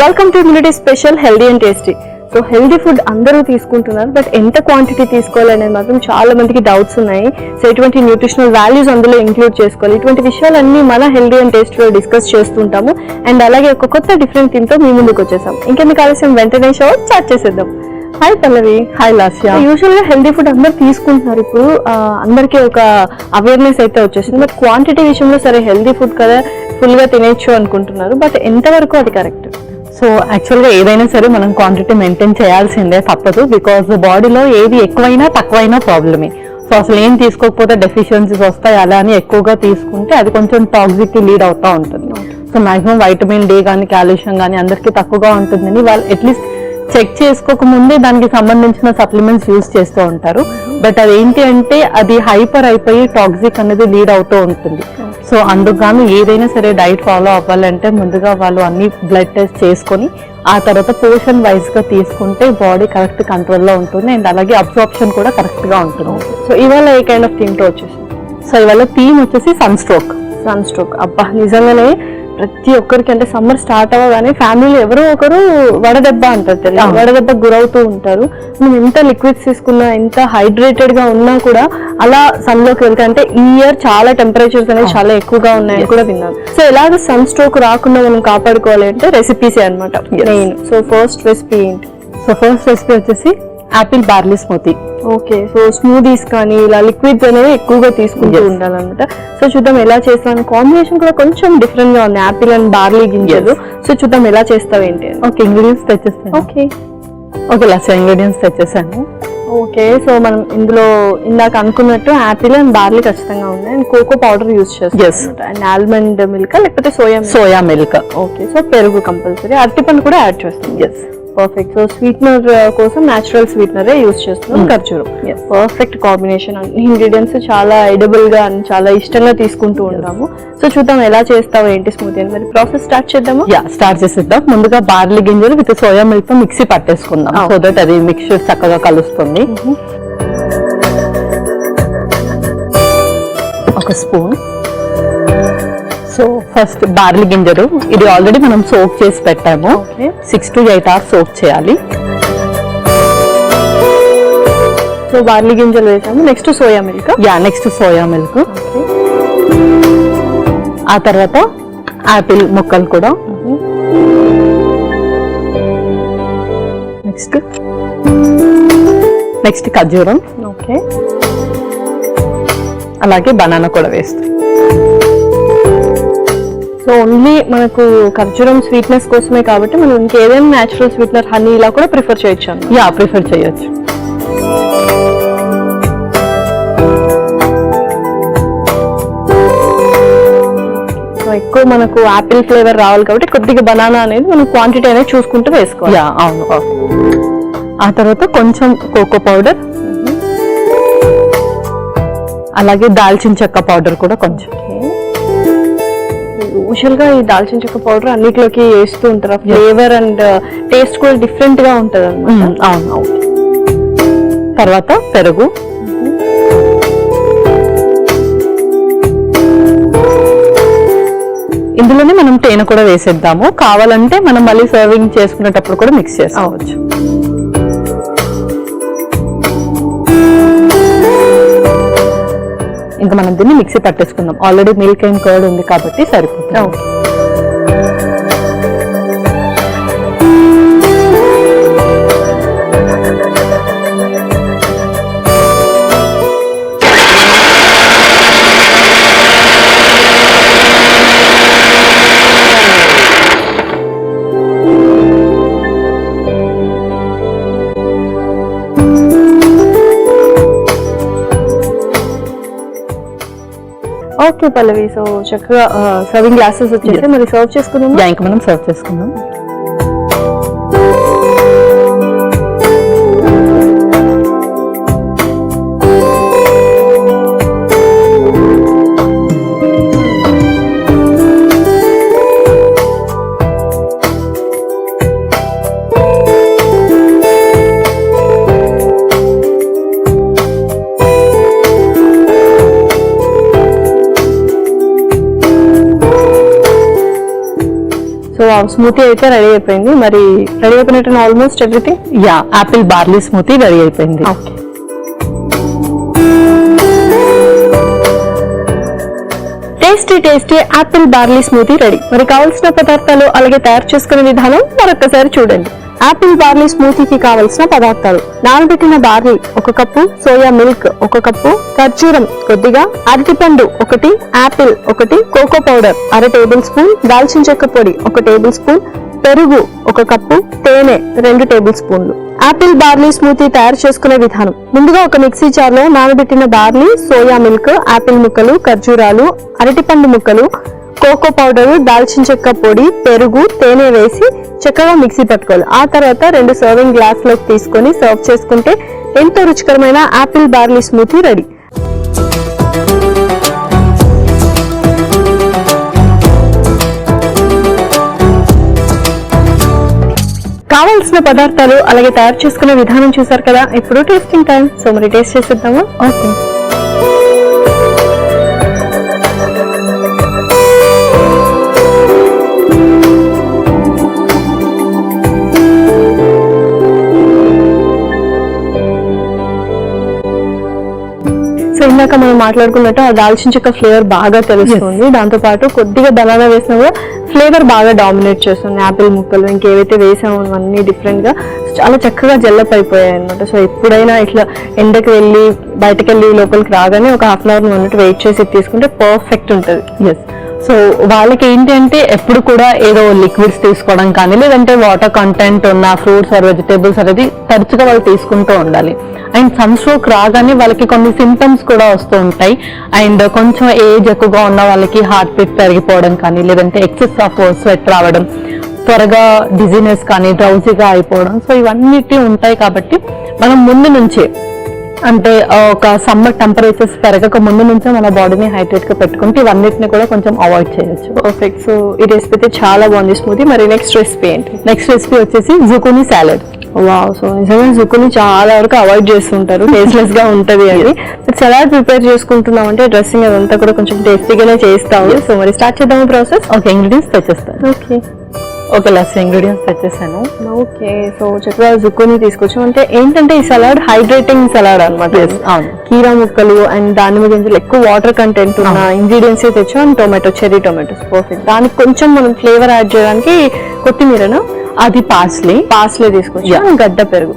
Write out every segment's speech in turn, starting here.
Welcome to immunity special healthy and tasty. So healthy food అందరూ తీసుకుంటున్నారు, but ఎంత quantity తీసుకోవాలనేది మాత్రం చాలా మందికి డౌట్స్ ఉన్నాయి. సో ఎటువంటి న్యూట్రిషనల్ వాల్యూస్ అందులో ఇంక్లూడ్ చేసుకోవాలి, ఇటువంటి విషయాలన్నీ మన హెల్దీ అండ్ టేస్టీలో డిస్కస్ చేస్తుంటాము. అండ్ అలాగే ఒక కొత్త డిఫరెంట్ థీమ్ తో మీ ముందుకు వచ్చేసాం. ఇంకెందుకు ఆలస్యం, వెంటనే షో స్టార్ట్ చేసేద్దాం. హాయ్ పల్లవి. హాయ్ లాస్య. యూజువల్ గా హెల్దీ ఫుడ్ అందరు తీసుకుంటున్నారు, ఇప్పుడు అందరికీ ఒక అవేర్నెస్ అయితే వచ్చేసింది. బట్ క్వాంటిటీ విషయంలో సరే హెల్దీ ఫుడ్ కదా ఫుల్ గా తినేయచ్చు అనుకుంటున్నారు, బట్ ఎంతవరకు అది కరెక్ట్? సో యాక్చువల్గా ఏదైనా సరే మనం క్వాంటిటీ మెయింటైన్ చేయాల్సిందే, తప్పదు. బికాస్ బాడీలో ఏది ఎక్కువైనా తక్కువైనా ప్రాబ్లమే. సో అసలు ఏం తీసుకోకపోతే డెఫిషియన్సీస్ వస్తాయి, అలా అని ఎక్కువగా తీసుకుంటే అది కొంచెం టాక్సిక్ కి లీడ్ అవుతూ ఉంటుంది. సో మాక్సిమం వైటమిన్ డి కానీ కాల్షియం కానీ అందరికీ తక్కువగా ఉంటుందని వాళ్ళు అట్లీస్ట్ చెక్ చేసుకోకముందే దానికి సంబంధించిన సప్లిమెంట్స్ యూజ్ చేస్తూ ఉంటారు. బట్ అదేంటి అంటే అది హైపర్ అయిపోయి టాక్సిక్ అనేది లీడ్ అవుతూ ఉంటుంది. సో అందుకు ఏదైనా సరే డైట్ ఫాలో అవ్వాలంటే ముందుగా వాళ్ళు అన్ని బ్లడ్ టెస్ట్ చేసుకొని ఆ తర్వాత పోర్షన్ వైజ్ గా తీసుకుంటే బాడీ కరెక్ట్ కంట్రోల్లో ఉంటుంది. అండ్ అలాగే అబ్జార్ప్షన్ కూడా కరెక్ట్ గా ఉంటుంది. సో ఇవాళ ఏ కైండ్ ఆఫ్ థీమ్ తో వచ్చేసి? సో ఇవాళ థీమ్ వచ్చేసి సన్ స్ట్రోక్. అబ్బా, నిజంగానే ప్రతి ఒక్కరికి అంటే సమ్మర్ స్టార్ట్ అవ్వగానే ఫ్యామిలీలో ఎవరో ఒకరు వడదెబ్బ అంటారు, తెలియదు వడదెబ్బకు గురవుతూ ఉంటారు. మనం ఎంత లిక్విడ్స్ తీసుకున్నా, ఎంత హైడ్రేటెడ్ గా ఉన్నా కూడా అలా సన్ లోకి వెళ్తే, అంటే ఈ ఇయర్ చాలా టెంపరేచర్స్ అనేది చాలా ఎక్కువగా ఉన్నాయని కూడా విన్నాను. సో ఎలాగ సన్ స్ట్రోక్ రాకుండా మనం కాపాడుకోవాలి అంటే రెసిపీసే అనమాట మెయిన్. సో ఫస్ట్ రెసిపీ ఏంటి? సో ఫస్ట్ రెసిపీ వచ్చేసి apple barley smoothie. Okay, so smoothies కానీ ఇలా లిక్విడ్స్ అనేవి ఎక్కువగా తీసుకుంటూ ఉండాలన్నమాట. సో చూద్దాం ఎలా చేస్తాను. కాంబినేషన్ కూడా కొంచెం డిఫరెంట్ గా ఉంది, యాపిల్ అండ్ బార్లీ గింజలు. సో చూద్దాం ఎలా చేస్తావు ఏంటి. ఓకే, ఇంగ్రీడియంట్స్ తెచ్చేస్తాను. ఓకే లాస్ట్ ఇంగ్రీడియంట్స్ తెచ్చేసాను. ఓకే, సో మనం ఇందులో ఇందాక అనుకున్నట్టు యాపిల్ అండ్ బార్లీ ఖచ్చితంగా ఉన్నాయి. అండ్ కోకో పౌడర్ యూజ్ చేస్తాం. అండ్ ఆల్మండ్ మిల్క్ లేకపోతే సోయా మిల్క్. ఓకే, సో పెరుగు కంపల్సరీ. అరటిపండు కూడా యాడ్ చేస్తాం. పర్ఫెక్ట్. సో స్వీట్నర్ కోసం న్యాచురల్ స్వీట్నరే యూజ్ చేస్తున్నాం, ఖర్జూరం. Perfect combination. అన్ని ఇంగ్రీడియంట్స్ చాలా ఎడిబుల్ గా చాలా ఇష్టంగా తీసుకుంటూ ఉంటాము. సో చూద్దాం ఎలా చేస్తావు ఏంటి స్మూతీ అని. మరి ప్రాసెస్ స్టార్ట్ చేద్దాము. స్టార్ట్ చేసేద్దాం. ముందుగా బార్లీ గింజలు విత్ సోయా మిల్క్ తో మిక్సీ పట్టేసుకుందాం, సో దట్ అది మిక్చర్ చక్కగా కలుస్తుంది. ఒక స్పూన్. సో ఫస్ట్ బార్లీ గింజలు, ఇది ఆల్రెడీ మనం సోక్ చేసి పెట్టాము. 6 to 8 hours సోక్ చేయాలి. సో బార్లీ గింజలు వేసాము. Next soya milk. Next soya milk. ఆ తర్వాత యాపిల్ ముక్కలు కూడా. నెక్స్ట్ ఖర్జూరం. ఓకే, అలాగే బనానా కూడా వేస్తాం. సో ఓన్లీ మనకు ఖర్జూరం స్వీట్నెస్ కోసమే కాబట్టి మనం ఇంకేదైనా న్యాచురల్ స్వీట్నర్ హనీ ఇలా కూడా ప్రిఫర్ చేయొచ్చు. ప్రిఫర్ చేయొచ్చు. సో ఎక్కువ మనకు యాపిల్ ఫ్లేవర్ రావాలి కాబట్టి కొద్దిగా బనానా అనేది మనం క్వాంటిటీ అనేది చూసుకుంటూ వేసుకోవాలి. అవును. ఆ తర్వాత కొంచెం కోకో పౌడర్, అలాగే దాల్చిన చెక్క పౌడర్ కూడా కొంచెం. యూజువల్ గా ఈ దాల్చిన చెక్క పౌడర్ అన్నిటిలోకి వేస్తూ ఉంటారు, ఫ్లేవర్ అండ్ టేస్ట్ కూడా డిఫరెంట్ గా ఉంటది అన్నమాట. అవును. తర్వాత పెరుగు. ఇందులోనే మనం తేనె కూడా వేసేద్దాము. కావాలంటే మనం మళ్ళీ సర్వింగ్ చేసుకునేటప్పుడు కూడా మిక్స్ చేసుకోవచ్చు. ఇంకా మనం దీన్ని మిక్సీ పట్టేసుకుందాం. ఆల్రెడీ మిల్క్ అండ్ కర్డ్ ఉంది కాబట్టి సరిపోతుంది. ఓకే పల్లవి, సో చక్కగా సర్వింగ్ గ్లాసెస్ వచ్చేసి మరి సర్వ్ చేసుకుందాం. ఇంకా మనం సర్వ్ చేసుకుందాం. స్మూతీ అయితే రెడీ అయిపోయింది. మరి రెడీ అయిపోయినట్టు almost everything. Yeah, apple barley smoothie ready అయిపోయింది. Okay, tasty apple barley smoothie ready. మరి కావాల్సిన పదార్థాలు అలాగే తయారు చేసుకునే విధానం మరొకసారి చూడండి. యాపిల్ బార్లీ స్మూతీకి కావలసిన పదార్థాలు: నానబెట్టిన barley 1 cup, soya milk 1 cup, ఖర్జూరం కొద్దిగా, అరటిపండు 1, apple 1, cocoa powder 1/2 tablespoon, దాల్చిన చెక్క పొడి 1 టేబుల్ స్పూన్, పెరుగు 1 కప్పు, తేనె 2 టేబుల్ స్పూన్లు. యాపిల్ బార్లీ స్మూతీ తయారు చేసుకునే విధానం: ముందుగా ఒక మిక్సీ జార్ లో నానబెట్టిన బార్లీ, సోయా మిల్క్, యాపిల్ ముక్కలు, ఖర్జూరాలు, అరటిపండు ముక్కలు, కోకో పౌడర్, దాల్చిన చెక్క పొడి, పెరుగు, తేనె వేసి చక్కగా మిక్సీ పట్టుకోవాలి. ఆ తర్వాత 2 సర్వింగ్ గ్లాస్ లోకి తీసుకొని సర్వ్ చేసుకుంటే ఎంతో రుచికరమైన యాపిల్ బార్లీ స్మూతీ రెడీ. కావాల్సిన పదార్థాలు అలాగే తయారు చేసుకునే విధానం చూసారు కదా. ఇప్పుడు టేస్టింగ్ టైం. సో మరి టేస్ట్ చేసేద్దామా? ఓకే. సో ఇందాక మనం మాట్లాడుకున్నట్టు ఆ దాల్చిన చెక్క ఫ్లేవర్ బాగా తెలుస్తుంది. దాంతో పాటు కొద్దిగా బనానా వేసినా కూడా ఫ్లేవర్ బాగా డామినేట్ చేస్తుంది. యాపిల్ ముక్కలు ఇంకేవైతే వేసామో అన్ని డిఫరెంట్ గా చాలా చక్కగా జల్లప్ అయిపోయాయి అనమాట. సో ఎప్పుడైనా ఇట్లా ఎండకి వెళ్ళి బయటకు వెళ్ళి లోపలికి రాగానే ఒక 1/2 అవర్ అన్నట్టు వెయిట్ చేసి తీసుకుంటే పర్ఫెక్ట్ ఉంటుంది. ఎస్. సో వాళ్ళకి ఏంటి అంటే ఎప్పుడు కూడా ఏదో లిక్విడ్స్ తీసుకోవడం కానీ లేదంటే వాటర్ కంటెంట్ ఉన్న ఫ్రూట్స్ ఆర్ వెజిటేబుల్స్ అనేది తరచుగా వాళ్ళు తీసుకుంటూ ఉండాలి. అండ్ సన్ స్ట్రోక్ రాగానే వాళ్ళకి కొన్ని సింటమ్స్ కూడా వస్తూ ఉంటాయి. అండ్ కొంచెం ఏజ్ ఎక్కువగా ఉన్న వాళ్ళకి హార్ట్ బీట్ పెరిగిపోవడం కానీ లేదంటే ఎక్సెస్ ఆఫ్ స్వెట్ రావడం, త్వరగా డిజీనెస్ కానీ డ్రౌజీగా అయిపోవడం. సో ఇవన్నిటి ఉంటాయి కాబట్టి మనం ముందు నుంచే అంటే ఒక సమ్మర్ టెంపరేచర్స్ పెరగక ముందు నుంచే మన బాడీని హైడ్రేట్ గా పెట్టుకుంటే ఇవన్నిటిని కూడా కొంచెం అవాయిడ్ చేయొచ్చు. పర్ఫెక్ట్. సో ఈ రెసిపీ అయితే చాలా బాగుంది స్మూతీ. మరి నెక్స్ట్ రెసిపీ ఏంటి? నెక్స్ట్ రెసిపీ వచ్చేసి జుకూనీ సాలెడ్. వావ్. సో నిజంగా జుకూని చాలా వరకు అవాయిడ్ చేస్తుంటారు, టేస్ట్లెస్ గా ఉంటది అని. సలాడ్ ప్రిపేర్ చేసుకుంటున్నాం అంటే డ్రెస్సింగ్ అదంతా కూడా కొంచెం టేస్టీగానే చేస్తాము. సో మరి స్టార్ట్ చేద్దాము ప్రాసెస్. ఓకే, ఇంగ్రీడియంట్స్ తెచ్చేస్తాను. ఓకే, ఒక లెస్ ఇంగ్రీడియంట్స్ తెచ్చేసాను. ఓకే. సో చక్కగా జుకూని తీసుకొచ్చాం. అంటే ఏంటంటే ఈ సలాడ్ హైడ్రేటింగ్ సలాడ్ అనమాట. అవును, కీరా ముక్కలు అండ్ దానిమ్మ గింజలు ఎక్కువ వాటర్ కంటెంట్ ఉన్న ఇంగ్రీడియంట్స్ తెచ్చాం. And tomato, cherry tomatoes. Perfect. దానికి కొంచెం మనం ఫ్లేవర్ యాడ్ చేయడానికి కొత్తిమీరను, అది పార్స్లీ తీసుకొచ్చాం. గడ్డ పెరుగు.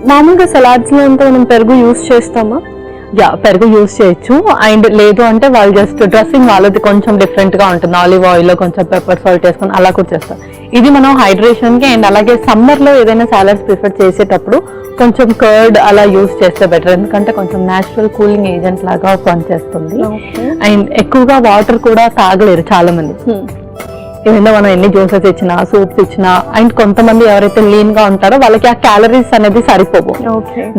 మామూలుగా సలాడ్స్ లో అంతా మనం పెరుగు యూస్ చేస్తామా? యా, పెరుగు యూస్ చేయొచ్చు. అండ్ లేదు అంటే వాళ్ళు జస్ట్ డ్రెస్సింగ్ వాళ్ళది కొంచెం డిఫరెంట్ గా ఉంటుంది. ఆలివ్ ఆయిల్ లో కొంచెం పెప్పర్ సాల్ట్ వేసుకొని అలా కూడా చేస్తాం. ఇది మనం హైడ్రేషన్ కి అండ్ అలాగే సమ్మర్ లో ఏదైనా సాలడ్స్ ప్రిఫర్ చేసేటప్పుడు కొంచెం కర్డ్ అలా యూస్ చేస్తే బెటర్. ఎందుకంటే కొంచెం నేచురల్ కూలింగ్ ఏజెంట్ లాగా పనిచేస్తుంది. అండ్ ఎక్కువగా వాటర్ కూడా తాగలేరు చాలా మంది. ఏదైనా మనం ఎన్ని జ్యూసెస్ ఇచ్చినా సూప్స్ ఇచ్చినా అండ్ కొంతమంది ఎవరైతే లీన్ గా ఉంటారో వాళ్ళకి ఆ క్యాలరీస్ అనేది సరిపోవు.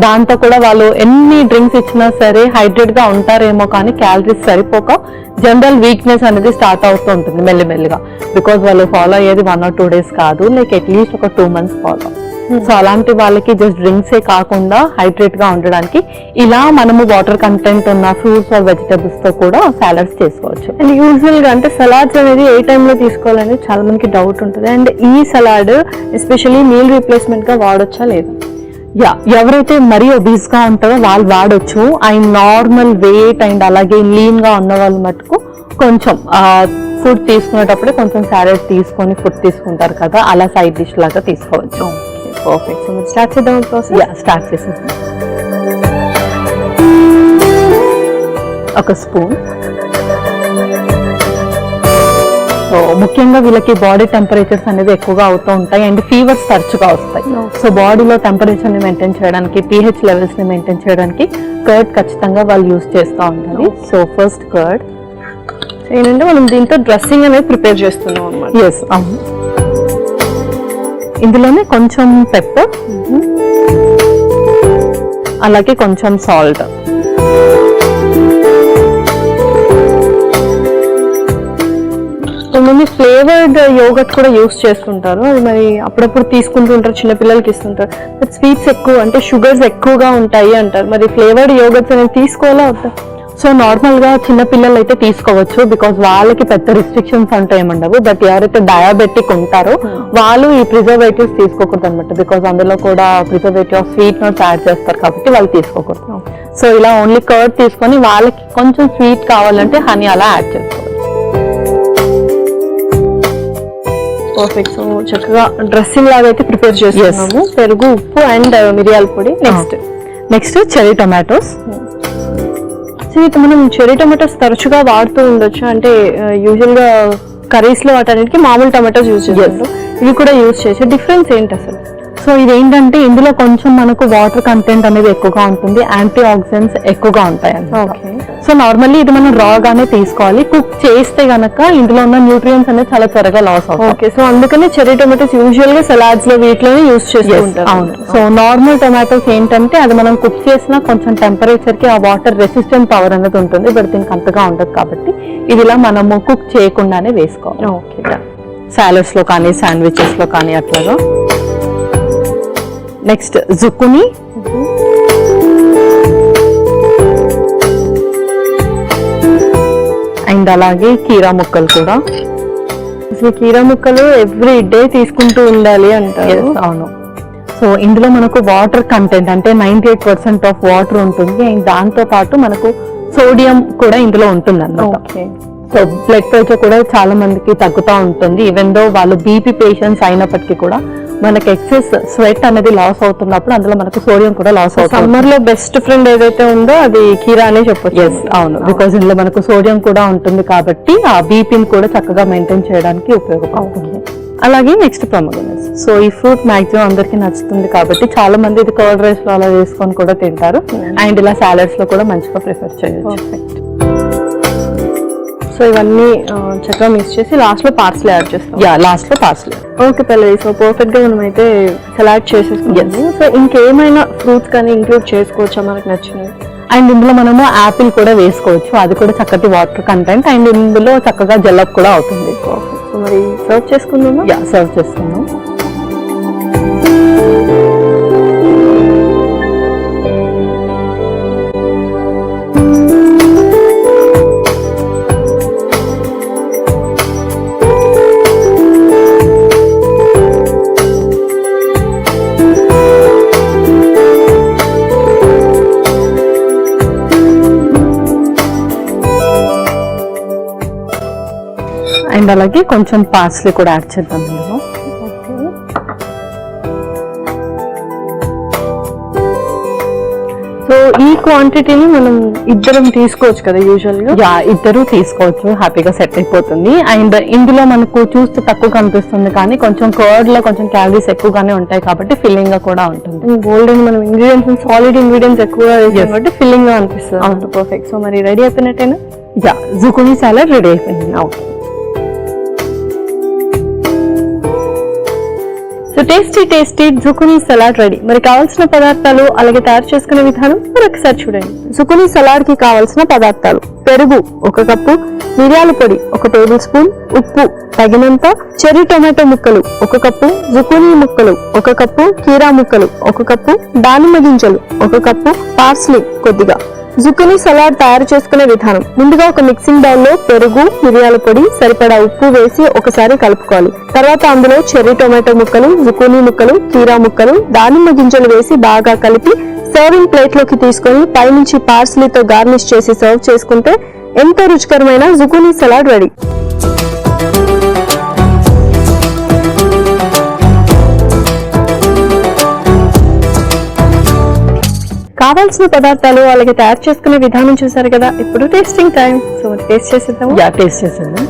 దాంతో కూడా వాళ్ళు ఎన్ని డ్రింక్స్ ఇచ్చినా సరే హైడ్రేట్ గా ఉంటారేమో కానీ క్యాలరీస్ సరిపోక జనరల్ వీక్నెస్ అనేది స్టార్ట్ అవుతూ ఉంటుంది మెల్లిమెల్లిగా. బికాజ్ వాళ్ళు ఫాలో అయ్యేది 1 or 2 days కాదు, లైక్ అట్లీస్ట్ ఒక 2 months ఫాలో. సో అలాంటి వాళ్ళకి జస్ట్ డ్రింక్సే కాకుండా హైడ్రేట్ గా ఉండడానికి ఇలా మనము వాటర్ కంటెంట్ ఉన్న ఫ్రూట్స్ ఆర్ వెజిటబుల్స్ తో కూడా సాలడ్స్ చేసుకోవచ్చు. అండ్ యూజువల్ గా అంటే సలాడ్స్ అనేది ఏ టైంలో తీసుకోవాలని చాలా మందికి డౌట్ ఉంటుంది. అండ్ ఈ సలాడ్ ఎస్పెషల్లీ మీల్ రీప్లేస్మెంట్ గా వాడొచ్చా లేదా? యా, ఎవరైతే మరీ ఒబీస్ గా ఉంటారో వాళ్ళు వాడొచ్చు. అండ్ నార్మల్ వెయిట్ అండ్ అలాగే లీన్ గా ఉన్న వాళ్ళు మటుకు కొంచెం ఫుడ్ తీసుకునేటప్పుడే కొంచెం సాలడ్ తీసుకొని ఫుడ్ తీసుకుంటారు కదా, అలా సైడ్ డిష్ లాగా తీసుకోవచ్చు. పర్ఫెక్ట్. సో స్టార్ట్ చేద్దాం ప్రాసెస్. యా, స్టార్ట్ చేసేద్దాం. ఒక స్పూన్. సో ముఖ్యంగా వీళ్ళకి బాడీ టెంపరేచర్స్ అనేది ఎక్కువగా అవుతూ ఉంటాయి అండ్ ఫీవర్స్ తరచుగా వస్తాయి. సో బాడీలో టెంపరేచర్ ని మెయింటైన్ చేయడానికి, pH లెవెల్స్ ని మెయింటైన్ చేయడానికి కర్డ్ ఖచ్చితంగా వాళ్ళు యూజ్ చేస్తూ ఉంటారు. So first curd. ఏంటంటే మనం దీంతో డ్రెస్సింగ్ అనేది ప్రిపేర్ చేస్తున్నాం అన్నమాట. ఎస్, అవును. ఇందులోనే కొంచెం పెప్పర్, అలాగే కొంచెం సాల్ట్. కొంతమంది ఫ్లేవర్డ్ యోగర్ట్ కూడా యూస్ చేస్తుంటారు. అది మరి అప్పుడప్పుడు తీసుకుంటుంటారు, చిన్నపిల్లలకి ఇస్తుంటారు. బట్ స్వీట్స్ ఎక్కువ అంటే షుగర్స్ ఎక్కువగా ఉంటాయి అంటారు. మరి ఫ్లేవర్డ్ యోగర్ట్స్ అనేది తీసుకోవాలా వద్దా? సో నార్మల్ గా చిన్న పిల్లలు అయితే తీసుకోవచ్చు, బికాస్ వాళ్ళకి పెద్ద రిస్ట్రిక్షన్స్ అంటే ఏముండవు. బట్ ఎవరైతే డయాబెటిక్ ఉంటారో వాళ్ళు ఈ ప్రిజర్వేటివ్స్ తీసుకోకూడదు అనమాట, బికాస్ అందులో కూడా ప్రిజర్వేటివ్ ఆఫ్ స్వీట్నెస్ యాడ్ చేస్తారు కాబట్టి వాళ్ళు తీసుకోకూడదు. సో ఇలా ఓన్లీ కర్డ్ తీసుకొని వాళ్ళకి కొంచెం స్వీట్ కావాలంటే హనీ అలా యాడ్ చేసుకోవచ్చు. పర్ఫెక్ట్. సో చక్కగా డ్రెస్సింగ్ లాగా అయితే ప్రిపేర్ చేస్తున్నాము. పెరుగు, ఉప్పు అండ్ మిరియాల పొడి. Next cherry tomatoes. సో ఇది మనం చెరీ టొమాటోస్ తరచుగా వాడుతూ ఉండొచ్చు, అంటే యూజువల్ గా కర్రీస్ లో వాటన్నిటికి మామూలు టొమాటోస్ యూజ్ చేస్తారు, ఇవి కూడా యూజ్ చేసే డిఫరెన్స్ ఏంటి అసలు? సో ఇదేంటంటే ఇందులో కొంచెం మనకు వాటర్ కంటెంట్ అనేది ఎక్కువగా ఉంటుంది, యాంటీ ఆక్సిడెంట్స్ ఎక్కువగా ఉంటాయి అన్నమాట. సో నార్మల్లీ ఇది మనం రాగానే తీసుకోవాలి. కుక్ చేస్తే గనక ఇందులో ఉన్న న్యూట్రియంట్స్ అనేది చాలా త్వరగా లాస్ అవుతాయి. ఓకే, సో అందుకని చెరీ టొమాటోస్ యూజువల్ గా సలాడ్స్ లో వీటిలోనే యూజ్ చేస్తూ ఉంటారు. అవును. సో నార్మల్ టొమాటోస్ ఏంటంటే అది మనం కుక్ చేసినా కొంచెం టెంపరేచర్ కి ఆ వాటర్ రెసిస్టెంట్ పవర్ అనేది ఉంటుంది, బట్ దీనికి అంతగా ఉండదు కాబట్టి ఇది ఇలా మనము కుక్ చేయకుండానే వేసుకోవాలి. ఓకే, సాలడ్స్ లో కానీ శాండ్విచెస్ లో కానీ అట్లాగా. నెక్స్ట్ జుకుని. అండ్ అలాగే కీరా ముక్కలు కూడా. అసలు కీరా ముక్కలు ఎవ్రీ డే తీసుకుంటూ ఉండాలి అంటారు. అవును. సో ఇందులో మనకు వాటర్ కంటెంట్ అంటే 98% ఆఫ్ వాటర్ ఉంటుంది, అండ్ దాంతో పాటు మనకు సోడియం కూడా ఇందులో ఉంటుంది అన్నమాట. సో బ్లడ్ ప్రెషర్ కూడా చాలా మందికి తగ్గుతూ ఉంటుంది, ఈవెన్ దో వాళ్ళు బీపీ పేషెంట్స్ అయినప్పటికీ కూడా మనకి ఎక్సెస్ స్వెట్ అనేది లాస్ అవుతున్నప్పుడు అందులో మనకు సోడియం కూడా లాస్ అవుతుంది. సమ్మర్ లో బెస్ట్ ఫ్రెండ్ ఏదైతే ఉందో అది కీరా అనే చెప్పొచ్చు. అవును, బికాజ్ ఇందులో మనకు సోడియం కూడా ఉంటుంది కాబట్టి ఆ బీపీని కూడా చక్కగా మెయింటైన్ చేయడానికి ఉపయోగపడుతుంది. అలాగే నెక్స్ట్ పొమోగ్రనేట్స్. సో ఈ ఫ్రూట్ మాక్సిమం అందరికి నచ్చుతుంది కాబట్టి చాలా మంది ఇది కర్డ్ రైస్ లో అలా వేసుకొని కూడా తింటారు, అండ్ ఇలా సాలడ్స్ లో కూడా మంచిగా ప్రిఫర్ చేయొచ్చు. సో ఇవన్నీ చక్కగా మిక్స్ చేసి లాస్ట్ లో పార్స్లీ యాడ్ చేస్తాం. లాస్ట్ లో parsley. Okay Pallavi, so perfect గా మనం అయితే సలాడ్ చేసేసుకుంటాము. సో ఇంకేమైనా ఫ్రూట్స్ కానీ ఇంక్లూడ్ చేసుకోవచ్చా మనకు నచ్చినవి? అండ్ ఇందులో మనము యాపిల్ కూడా వేసుకోవచ్చు, అది కూడా చక్కటి వాటర్ కంటెంట్, అండ్ ఇందులో చక్కగా జల్లప్ కూడా అవుతుంది. సో మరి సర్వ్ చేసుకుందామా? సర్వ్ చేసుకుందాం. అండ్ అలాగే కొంచెం పార్స్లీ కూడా యాడ్ చేద్దాం ఇందులో. సో ఈ క్వాంటిటీని మనం ఇద్దరం తీసుకోవచ్చు కదా యూజువల్ గా? ఇద్దరు తీసుకోవచ్చు, హ్యాపీగా సెట్ అయిపోతుంది. అండ్ ఇందులో మనకు చూస్తే తక్కువ కనిపిస్తుంది కానీ కొంచెం కర్డ్ లో కొంచెం క్యాలరీస్ ఎక్కువగానే ఉంటాయి కాబట్టి ఫిల్లింగ్ గా కూడా ఉంటుంది. గోల్డెన్ మనం ఇంగ్రీడియంట్స్ సాలిడ్ ఇంగ్రీడియంట్స్ ఎక్కువగా వేసాం కాబట్టి ఫిల్లింగ్ గా అనిపిస్తుంది. అవును, పర్ఫెక్ట్. సో మరి రెడీ అయిపోయినట్టేనా? జుకునీ సాలడ్ రెడీ అయిపోయింది. Okay, so tasty zucchini salad ready. మరి కావాల్సిన పదార్థాలు అలాగే తయారు చేసుకునే విధానం మరొకసారి చూడండి. జుకునీ సలాడ్ కి కావాల్సిన పదార్థాలు: పెరుగు 1 కప్పు, మిరియాల పొడి 1 టేబుల్ స్పూన్, ఉప్పు తగినంత, చెర్రీ టొమాటో ముక్కలు 1 కప్పు, జుకునీ ముక్కలు 1 కప్పు, కీరా ముక్కలు 1 కప్పు, దానిమ్మ గింజలు 1 కప్పు, పార్స్లీ కొద్దిగా. జుకునీ సలాడ్ తయారు చేసుకునే విధానం: ముందుగా ఒక మిక్సింగ్ బౌల్ లో పెరుగు, మిరియాల పొడి, సరిపడా ఉప్పు వేసి ఒకసారి కలుపుకోవాలి. తర్వాత అందులో చెర్రీ టొమాటో ముక్కలు, జుకునీ ముక్కలు, కీరా ముక్కలు, దానిమ్మ గింజలు వేసి బాగా కలిపి సర్వింగ్ ప్లేట్ లోకి తీసుకొని పైనుంచి పార్స్లీతో గార్నిష్ చేసి సర్వ్ చేసుకుంటే ఎంతో రుచికరమైన జుకునీ సలాడ్ రెడీ. కావాల్సిన పదార్థాలు అలాగే తయారు చేసుకునే విధానం చూసారు కదా. ఇప్పుడు టేస్టింగ్ టైం. సో టేస్ట్ చేసేద్దాం. టేస్ట్ చేసేద్దాం.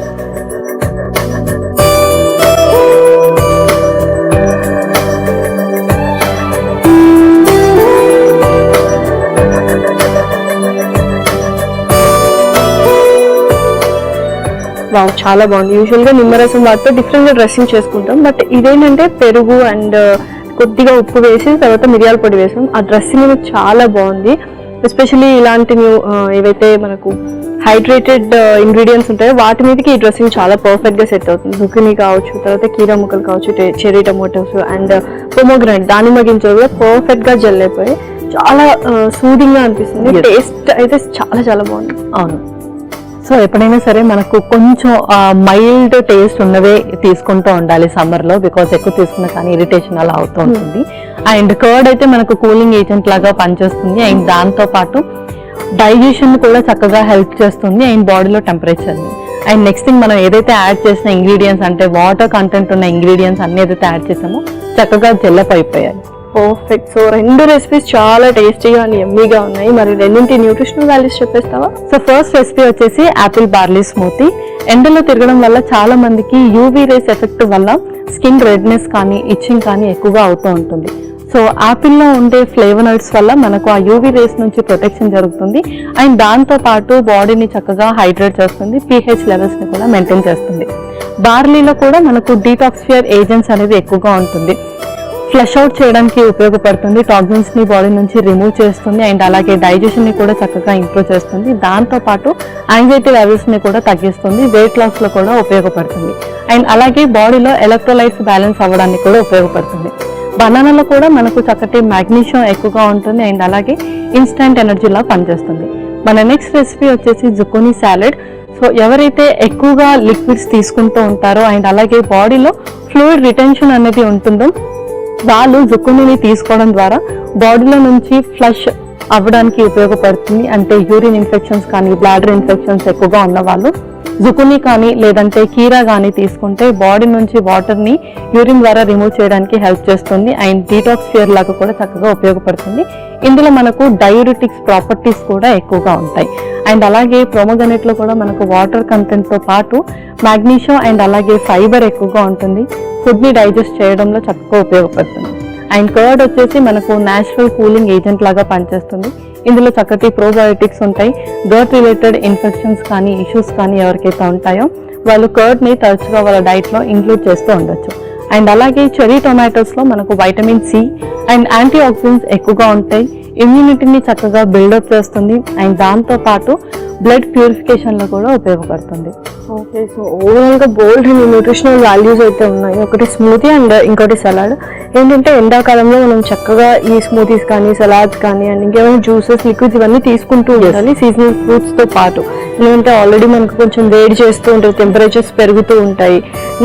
వావ్, చాలా బాగుంది. యూజువల్ గా నిమ్మరసం వాటితో డిఫరెంట్ గా డ్రెస్సింగ్ చేసుకుంటాం, బట్ ఇదేంటంటే పెరుగు అండ్ కొద్దిగా ఉప్పు వేసి తర్వాత మిరియాల పొడి వేసాం. ఆ డ్రెస్సింగ్ అనేది చాలా బాగుంది. ఎస్పెషల్లీ ఇలాంటి ఏవైతే మనకు హైడ్రేటెడ్ ఇంగ్రీడియంట్స్ ఉంటాయో వాటి మీదకి ఈ డ్రెస్సింగ్ చాలా పర్ఫెక్ట్ గా సెట్ అవుతుంది. జుకినీ కావచ్చు, తర్వాత కీరా ముక్కలు కావచ్చు, చెర్రీ టొమాటోస్ అండ్ పొమోగ్రానేట్ దానిమ్మ గింజలు కూడా పర్ఫెక్ట్ గా జెల్ అయిపోయి చాలా సూదింగ్ గా అనిపిస్తుంది. టేస్ట్ అయితే చాలా చాలా బాగుంది. అవును. సో ఎప్పుడైనా సరే మనకు కొంచెం మైల్డ్ టేస్ట్ ఉన్నవే తీసుకుంటూ ఉండాలి సమ్మర్ లో, బికాస్ ఎక్కువ తీసుకున్నా కానీ ఇరిటేషన్ అలా అవుతూ ఉంటుంది. అండ్ కర్డ్ అయితే మనకు కూలింగ్ ఏజెంట్ లాగా పనిచేస్తుంది. అండ్ దాంతో పాటు డైజెషన్ కూడా చక్కగా హెల్ప్ చేస్తుంది అండ్ బాడీలో టెంపరేచర్ ని. అండ్ నెక్స్ట్ థింగ్ మనం ఏదైతే యాడ్ చేసిన ఇంగ్రీడియంట్స్ అంటే వాటర్ కంటెంట్ ఉన్న ఇంగ్రీడియంట్స్ అన్ని ఏదైతే యాడ్ చేసామో చక్కగా జెల్లప్ అయిపోయాయి. పర్ఫెక్ట్. సో 2 రెసిపీస్ చాలా టేస్టీగా అండ్ ఎమ్మీగా ఉన్నాయి. మరి రెండింటి న్యూట్రిషనల్ వాల్యూస్ చెప్పేస్తావా? సో ఫస్ట్ రెసిపీ వచ్చేసి యాపిల్ బార్లీ స్మూతీ. ఎండలో తిరగడం వల్ల చాలా మందికి యూవీ రేస్ ఎఫెక్ట్ వల్ల స్కిన్ రెడ్నెస్ కానీ ఇచ్చింగ్ కానీ ఎక్కువగా అవుతూ ఉంటుంది. సో యాపిల్లో ఉండే ఫ్లేవనాయిడ్స్ వల్ల మనకు ఆ యూవీ రేస్ నుంచి ప్రొటెక్షన్ జరుగుతుంది. అండ్ దాంతో పాటు బాడీని చక్కగా హైడ్రేట్ చేస్తుంది, pH లెవెల్స్ ని కూడా మెయింటైన్ చేస్తుంది. బార్లీలో కూడా మనకు డీటాక్సిఫియర్ ఏజెంట్స్ అనేది ఎక్కువగా ఉంటుంది. ఫ్లష్ అవుట్ చేయడానికి ఉపయోగపడుతుంది, టాక్సిన్స్ ని బాడీ నుంచి రిమూవ్ చేస్తుంది. అండ్ అలాగే డైజెషన్ ని కూడా చక్కగా ఇంప్రూవ్ చేస్తుంది. దాంతో పాటు యాంగ్జైటీ లెవెల్స్ ని కూడా తగ్గిస్తుంది, వెయిట్ లాస్ లో కూడా ఉపయోగపడుతుంది. అండ్ అలాగే బాడీలో ఎలక్ట్రోలైట్స్ బ్యాలెన్స్ అవ్వడానికి కూడా ఉపయోగపడుతుంది. బనానాలో కూడా మనకు చక్కటి మాగ్నీషియం ఎక్కువగా ఉంటుంది అండ్ అలాగే ఇన్స్టంట్ ఎనర్జీలా పనిచేస్తుంది. మన నెక్స్ట్ రెసిపీ వచ్చేసి జుకోనీ సాలెడ్. సో ఎవరైతే ఎక్కువగా లిక్విడ్స్ తీసుకుంటూ ఉంటారో అండ్ అలాగే బాడీలో ఫ్లూయిడ్ రిటెన్షన్ అనేది ఉంటుందో వాళ్ళు జుకోనీని తీసుకోవడం ద్వారా బాడీలో నుంచి ఫ్లష్ అవ్వడానికి ఉపయోగపడుతుంది. అంటే యూరిన్ ఇన్ఫెక్షన్స్ కానీ బ్లాడర్ ఇన్ఫెక్షన్స్ ఎక్కువగా ఉన్న వాళ్ళు జుకునీ కానీ లేదంటే కీరా కానీ తీసుకుంటే బాడీ నుంచి వాటర్ ని యూరిన్ ద్వారా రిమూవ్ చేయడానికి హెల్ప్ చేస్తుంది. అండ్ డీటాక్సిఫియర్ లాగా కూడా చక్కగా ఉపయోగపడుతుంది. ఇందులో మనకు డయూరిటిక్స్ ప్రాపర్టీస్ కూడా ఎక్కువగా ఉంటాయి. అండ్ అలాగే ప్రొమోగనేట్ లో కూడా మనకు వాటర్ కంటెంట్ తో పాటు మాగ్నీషియం అండ్ అలాగే ఫైబర్ ఎక్కువగా ఉంటుంది. ఫుడ్ ని డైజెస్ట్ చేయడంలో చక్కగా ఉపయోగపడుతుంది. అండ్ కర్డ్ వచ్చేసి మనకు నేచురల్ కూలింగ్ ఏజెంట్ లాగా పనిచేస్తుంది. ఇందులో చక్కటి ప్రోబయోటిక్స్ ఉంటాయి. గట్ రిలేటెడ్ ఇన్ఫెక్షన్స్ కానీ ఇష్యూస్ కానీ ఎవరికైతే ఉంటాయో వాళ్ళు కర్డ్ ని తరచుగా వాళ్ళ డైట్ లో ఇంక్లూడ్ చేస్తూ ఉండొచ్చు. అండ్ అలాగే చెరీ టొమాటోస్ లో మనకు vitamin C and antioxidants ఎక్కువగా ఉంటాయి. ఇమ్యూనిటీని చక్కగా బిల్డప్ చేస్తుంది. అండ్ దాంతో పాటు బ్లడ్ ప్యూరిఫికేషన్ లో కూడా ఉపయోగపడుతుంది. ఓకే. సో ఓవరాల్ గా బోల్డ్ అండ్ న్యూట్రిషనల్ వాల్యూస్ అయితే ఉన్నాయి. ఒకటి స్మూతీ అండ్ ఇంకోటి సలాడ్. ఏంటంటే ఎండాకాలంలో మనం చక్కగా ఈ స్మూతీస్ కానీ సలాడ్స్ కానీ అండ్ ఇంకేమైనా జ్యూసెస్ లిక్విడ్స్ ఇవన్నీ తీసుకుంటూ ఉండాలి సీజనల్ ఫ్రూట్స్ తో పాటు. ఎందుకంటే ఆల్రెడీ మనకు కొంచెం వేడి చేస్తూ ఉంటాయి, టెంపరేచర్స్ పెరుగుతూ ఉంటాయి.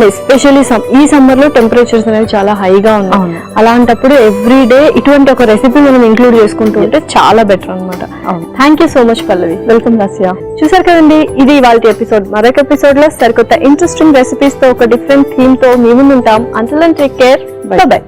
ఎస్పెషల్లీ ఈ సమ్మర్ లో టెంపరేచర్స్ అనేవి చాలా హైగా ఉన్నాయి. అలాంటప్పుడు ఎవ్రీ డే ఇటువంటి ఒక రెసిపీ మనం ఇంక్లూడ్ చేసుకుంటూ ఉంటే చాలా బెటర్ అనమాట. Thank you so much Pallavi. Welcome రస్యా. చూసారు కదండి, ఇది ఇవాళ ఎపిసోడ్. మరొక ఎపిసోడ్ లో సరికొత్త ఇంట్రెస్టింగ్ రెసిపీస్ తో ఒక డిఫరెంట్ థీమ్ తో మీ ముందు ఉంటాం. Until then take care. Bye by.